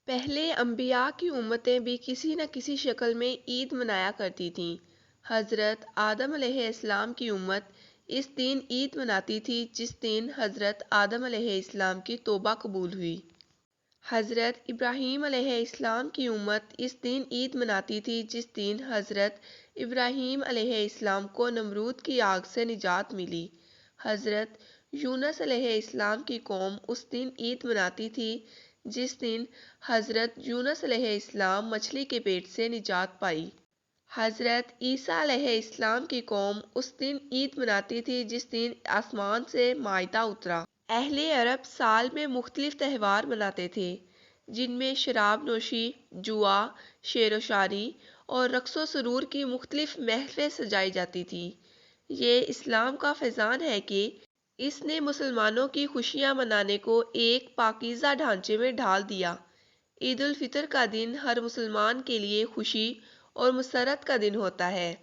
پہلے انبیاء کی امتیں بھی کسی نہ کسی شکل میں عید منایا کرتی تھیں۔ حضرت آدم علیہ السلام کی امت اس دن عید مناتی تھی جس دن حضرت آدم علیہ السلام کی توبہ قبول ہوئی۔ حضرت ابراہیم علیہ السلام کی امت اس دن عید مناتی تھی جس دن حضرت ابراہیم علیہ السلام کو نمرود کی آگ سے نجات ملی۔ حضرت یونس علیہ السلام کی قوم اس دن عید مناتی تھی جس دن حضرت یونس علیہ السلام مچھلی کے پیٹ سے نجات پائی۔ حضرت عیسیٰ علیہ السلام کی قوم اس دن عید مناتی تھی جس دن آسمان سے مائدہ اترا۔ اہل عرب سال میں مختلف تہوار مناتے تھے جن میں شراب نوشی، جوا، شعر و شاعری اور رقص و سرور کی مختلف محفلیں سجائی جاتی تھیں۔ یہ اسلام کا فیضان ہے کہ اس نے مسلمانوں کی خوشیاں منانے کو ایک پاکیزہ ڈھانچے میں ڈھال دیا۔ عید الفطر کا دن ہر مسلمان کے لیے خوشی اور مسرت کا دن ہوتا ہے،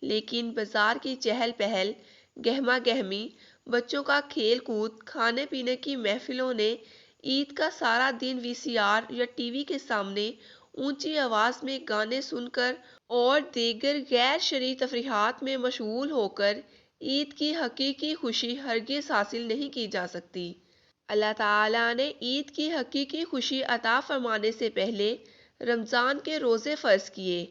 لیکن بازار کی چہل پہل، گہما گہمی، بچوں کا کھیل کود، کھانے پینے کی محفلوں نے عید کا سارا دن وی سی آر یا ٹی وی کے سامنے اونچی آواز میں گانے سن کر اور دیگر غیر شرعی تفریحات میں مشغول ہو کر عید کی حقیقی خوشی ہرگز حاصل نہیں کی جا سکتی۔ اللہ تعالیٰ نے عید کی حقیقی خوشی عطا فرمانے سے پہلے رمضان کے روزے فرض کیے،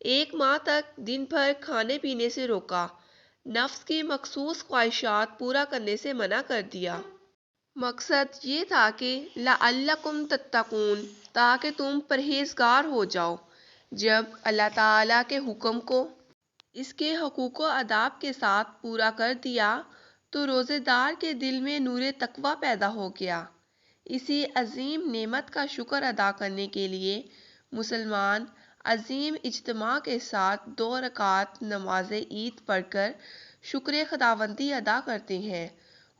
ایک ماہ تک دن بھر کھانے پینے سے روکا، نفس کی مخصوص خواہشات پورا کرنے سے منع کر دیا۔ مقصد یہ تھا کہ لعلکم تتقون، تاکہ تم پرہیزگار ہو جاؤ۔ جب اللہ تعالیٰ کے حکم کو اس کے حقوق و آداب کے ساتھ پورا کر دیا تو روزے دار کے دل میں نور تقویٰ پیدا ہو گیا۔ اسی عظیم نعمت کا شکر ادا کرنے کے لیے مسلمان عظیم اجتماع کے ساتھ 2 رکعت نماز عید پڑھ کر شکر خداوندی ادا کرتے ہیں،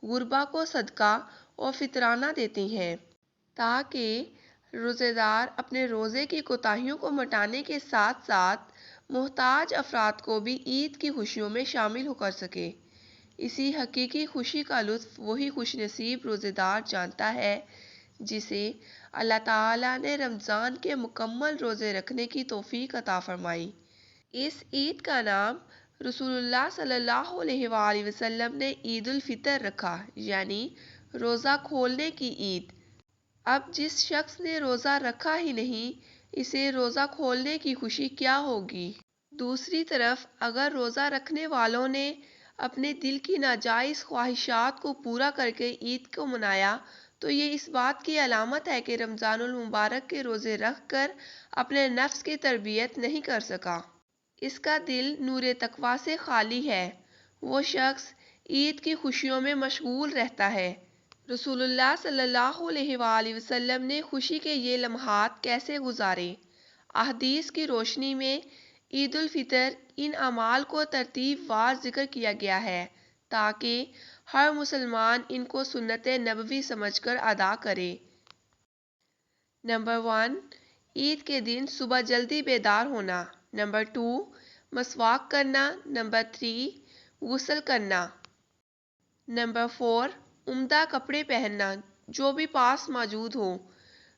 غربا کو صدقہ اور فطرانہ دیتے ہیں تاکہ روزے دار اپنے روزے کی کوتاہیوں کو مٹانے کے ساتھ ساتھ محتاج افراد کو بھی عید کی خوشیوں میں شامل کر سکے۔ اسی حقیقی خوشی کا لطف وہی خوش نصیب روزے دار جانتا ہے جسے اللہ تعالیٰ نے رمضان کے مکمل روزے رکھنے کی توفیق عطا فرمائی۔ اس عید کا نام رسول اللہ صلی اللہ علیہ وآلہ وسلم نے عید الفطر رکھا، یعنی روزہ کھولنے کی عید۔ اب جس شخص نے روزہ رکھا ہی نہیں، اسے روزہ کھولنے کی خوشی کیا ہوگی؟ دوسری طرف اگر روزہ رکھنے والوں نے اپنے دل کی ناجائز خواہشات کو پورا کر کے عید کو منایا تو یہ اس بات کی علامت ہے کہ رمضان المبارک کے روزے رکھ کر اپنے نفس کی تربیت نہیں کر سکا، اس کا دل نور تقویٰ سے خالی ہے، وہ شخص عید کی خوشیوں میں مشغول رہتا ہے۔ رسول اللہ صلی اللہ علیہ وآلہ وسلم نے خوشی کے یہ لمحات کیسے گزارے؟ احادیث کی روشنی میں عید الفطر ان اعمال کو ترتیب وار ذکر کیا گیا ہے تاکہ ہر مسلمان ان کو سنت نبوی سمجھ کر ادا کرے۔ نمبر 1، عید کے دن صبح جلدی بیدار ہونا۔ نمبر 2، مسواک کرنا۔ نمبر 3، غسل کرنا۔ نمبر 4، عمدہ کپڑے پہننا جو بھی پاس موجود ہو۔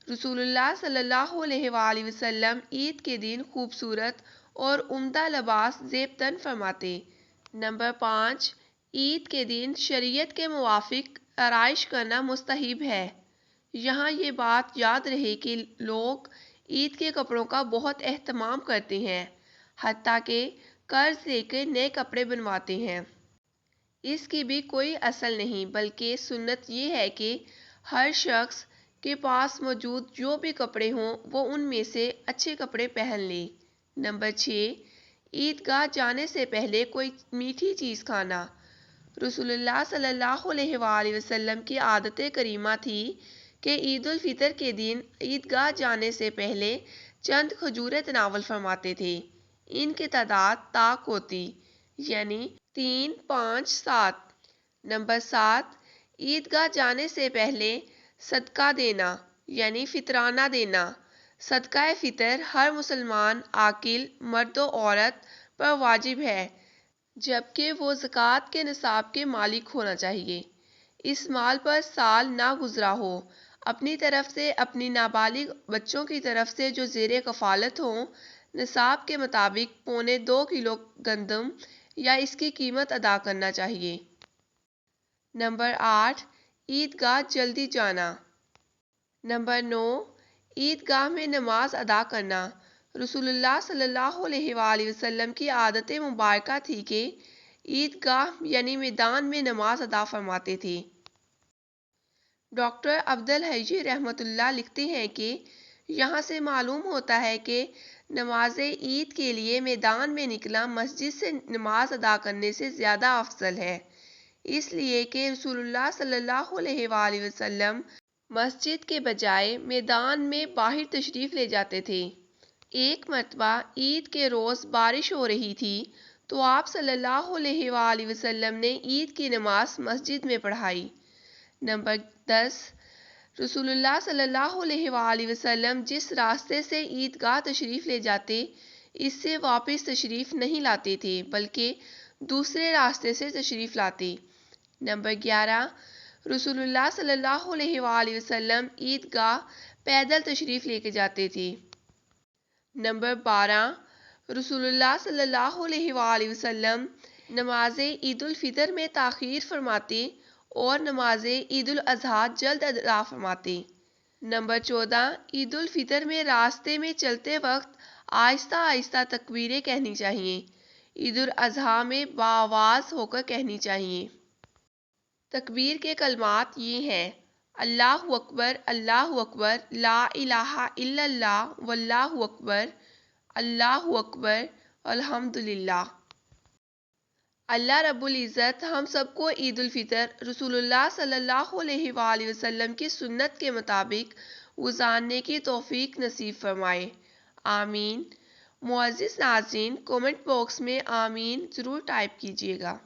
رسول اللہ صلی اللہ علیہ وآلہ وسلم عید کے دن خوبصورت اور عمدہ لباس زیب تن فرماتے۔ نمبر 5، عید کے دن شریعت کے موافق آرائش کرنا مستحب ہے۔ یہاں یہ بات یاد رہے کہ لوگ عید کے کپڑوں کا بہت اہتمام کرتے ہیں، حتیٰ کہ قرض لے کے نئے کپڑے بنواتے ہیں۔ اس کی بھی کوئی اصل نہیں، بلکہ سنت یہ ہے کہ ہر شخص کے پاس موجود جو بھی کپڑے ہوں وہ ان میں سے اچھے کپڑے پہن لے۔ نمبر 6، عیدگاہ جانے سے پہلے کوئی میٹھی چیز کھانا۔ رسول اللہ صلی اللہ علیہ وآلہ وسلم کی عادت کریمہ تھی کہ عید الفطر کے دن عیدگاہ جانے سے پہلے چند کھجوریں تناول فرماتے تھے۔ ان کی تعداد طاق ہوتی، یعنی 3، 5، 7۔ نمبر 7، عیدگاہ جانے سے پہلے صدقہ دینا، یعنی فطرانہ دینا۔ صدقہ فطر ہر مسلمان عاقل مرد و عورت پر واجب ہے، جبکہ وہ زکوٰۃ کے نصاب کے مالک ہونا چاہیے۔ اس مال پر سال نہ گزرا ہو، اپنی طرف سے اپنی نابالغ بچوں کی طرف سے جو زیر کفالت ہوں نصاب کے مطابق 2.25 کلو گندم یا اس کی قیمت ادا کرنا چاہیے۔ نمبر 8، عیدگاہ جلدی جانا۔ نمبر 9، عیدگاہ میں نماز ادا کرنا۔ رسول اللہ صلی اللہ علیہ وآلہ وسلم کی عادت مبارکہ تھی کہ عیدگاہ یعنی میدان میں نماز ادا فرماتے تھے۔ ڈاکٹر عبدالحی رحمۃ اللہ لکھتے ہیں کہ یہاں سے معلوم ہوتا ہے کہ نماز عید کے لیے میدان میں نکلنا مسجد سے نماز ادا کرنے سے زیادہ افضل ہے، اس لیے کہ رسول اللہ صلی اللہ علیہ وآلہ وسلم مسجد کے بجائے میدان میں باہر تشریف لے جاتے تھے۔ ایک مرتبہ عید کے روز بارش ہو رہی تھی تو آپ صلی اللہ علیہ وآلہ وسلم نے عید کی نماز مسجد میں پڑھائی۔ نمبر 10، رسول اللہ صلی اللہ علیہ وآلہ وسلم جس راستے سے عیدگاہ تشریف لے جاتے اس سے واپس تشریف نہیں لاتے تھے بلکہ دوسرے راستے سے تشریف لاتے۔ نمبر 11، رسول اللہ صلی اللہ علیہ وآلہ وسلم عیدگاہ پیدل تشریف لے کے جاتے تھے۔ نمبر 12، رسول اللہ صلی اللہ علیہ وآلہ وسلم نماز عید الفطر میں تاخیر فرماتے اور نماز عید الاضحیٰ جلد ادا فرماتے۔ نمبر 14، عید الفطر میں راستے میں چلتے وقت آہستہ آہستہ تکبیریں کہنی چاہیے، عید الاضحیٰ میں بآواز ہو کر کہنی چاہیے۔ تکبیر کے کلمات یہ ہیں: اللہ اکبر، لا الہ الا اللہ واللہ اکبر، اللہ اکبر، الحمدللہ۔ اللہ رب العزت ہم سب کو عید الفطر رسول اللہ صلی اللہ علیہ وآلہ وسلم کی سنت کے مطابق گزارنے کی توفیق نصیب فرمائے، آمین۔ معزز ناظرین، کومنٹ باکس میں آمین ضرور ٹائپ کیجیے گا۔